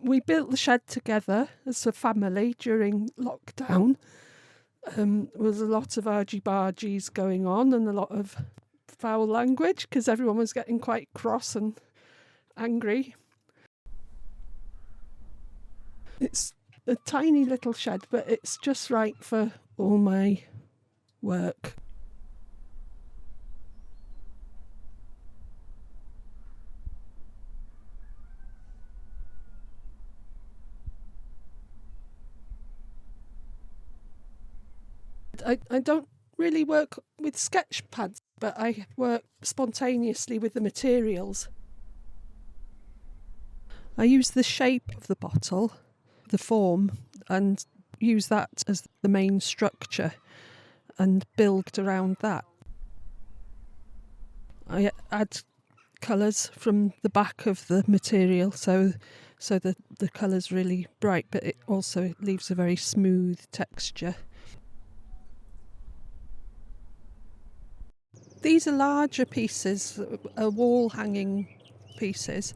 We built the shed together as a family during lockdown. There was a lot of argy-bargies going on and a lot of foul language because everyone was getting quite cross and angry. It's a tiny little shed, but it's just right for all my work. I don't really work with sketch pads, but I work spontaneously with the materials. I use the shape of the bottle, the form, and use that as the main structure and build around that. I add colours from the back of the material so the colour's really bright, but it also leaves a very smooth texture. These are larger pieces, wall hanging pieces.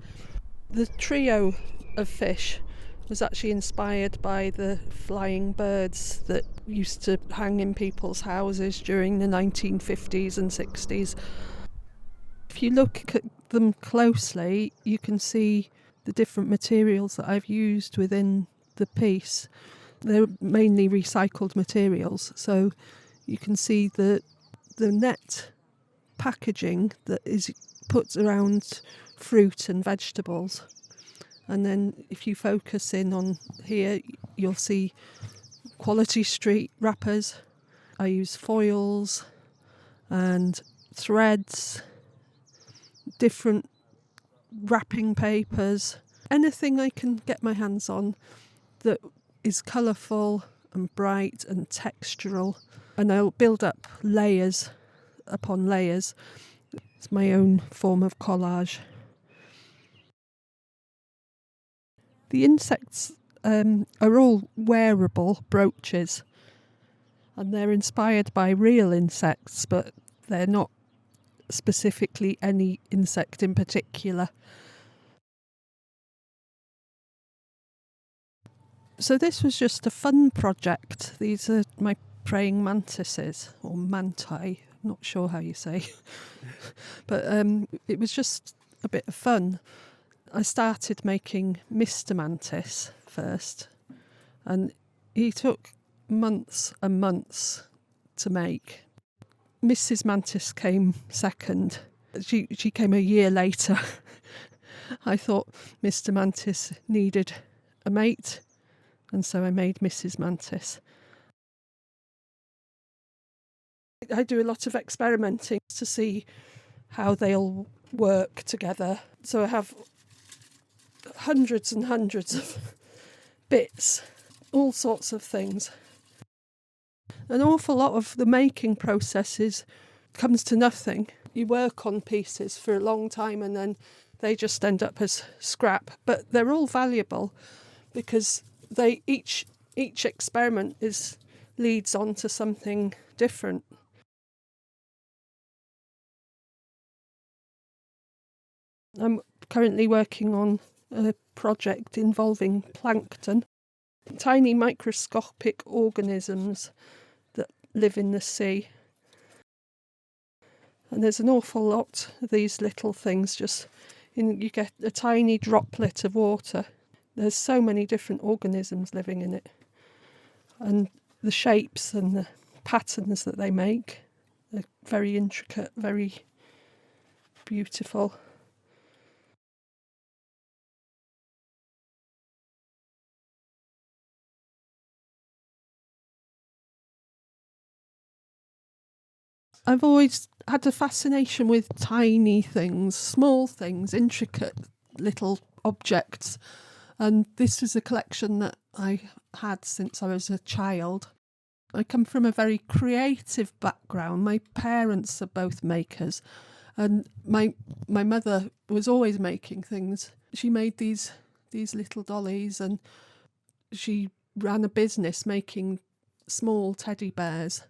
The trio of fish was actually inspired by the flying birds that used to hang in people's houses during the 1950s and 60s. If you look at them closely, you can see the different materials that I've used within the piece. They're mainly recycled materials, so you can see the net packaging that is put around fruit and vegetables. And then if you focus in on here, you'll see Quality Street wrappers. I use foils and threads, different wrapping papers, anything I can get my hands on that is colourful and bright and textural. And I'll build up layers upon layers. It's my own form of collage. The insects are all wearable brooches, and they're inspired by real insects, but they're not specifically any insect in particular. So this was just a fun project. These are my praying mantises, or manti, not sure how you say. But it was just a bit of fun. I started making Mr. Mantis first, and he took months and months to make. Mrs. Mantis came second. She came a year later. I thought Mr. Mantis needed a mate, and so I made Mrs. Mantis. I do a lot of experimenting to see how they'll work together. So I have hundreds and hundreds of bits, all sorts of things. An awful lot of the making processes comes to nothing. You work on pieces for a long time and then they just end up as scrap. But they're all valuable because they each experiment leads on to something different. I'm currently working on a project involving plankton, tiny microscopic organisms that live in the sea. And there's an awful lot of these little things you get a tiny droplet of water. There's so many different organisms living in it. And the shapes and the patterns that they make are very intricate, very beautiful. I've always had a fascination with tiny things, small things, intricate little objects. And this was a collection that I had since I was a child. I come from a very creative background. My parents are both makers, and my mother was always making things. She made these little dollies, and she ran a business making small teddy bears.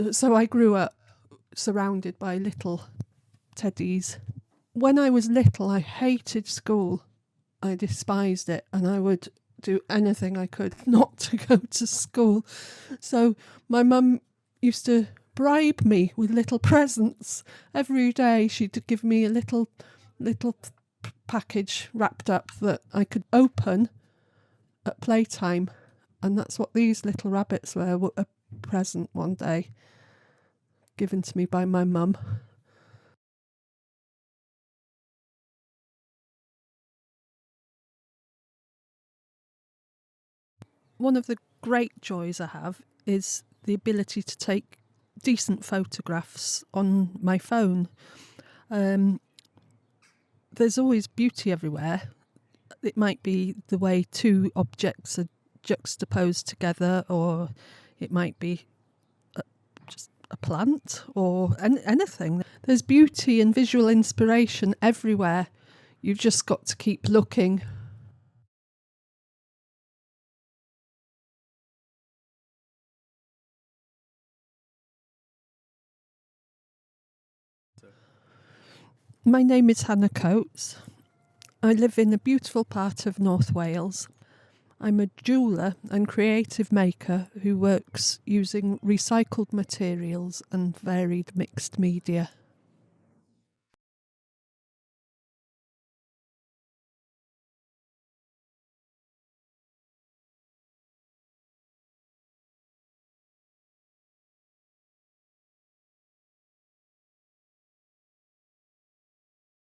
So I grew up surrounded by little teddies. When I was little, I hated school. I despised it, and I would do anything I could not to go to school. So my mum used to bribe me with little presents every day. She'd give me a little package wrapped up that I could open at playtime, and that's what these little rabbits were, a present one day given to me by my mum. One of the great joys I have is the ability to take decent photographs on my phone. There's always beauty everywhere. It might be the way two objects are juxtaposed together, or it might be just a plant or anything. There's beauty and visual inspiration everywhere. You've just got to keep looking. My name is Hannah Coates. I live in a beautiful part of North Wales. I'm a jeweller and creative maker who works using recycled materials and varied mixed media.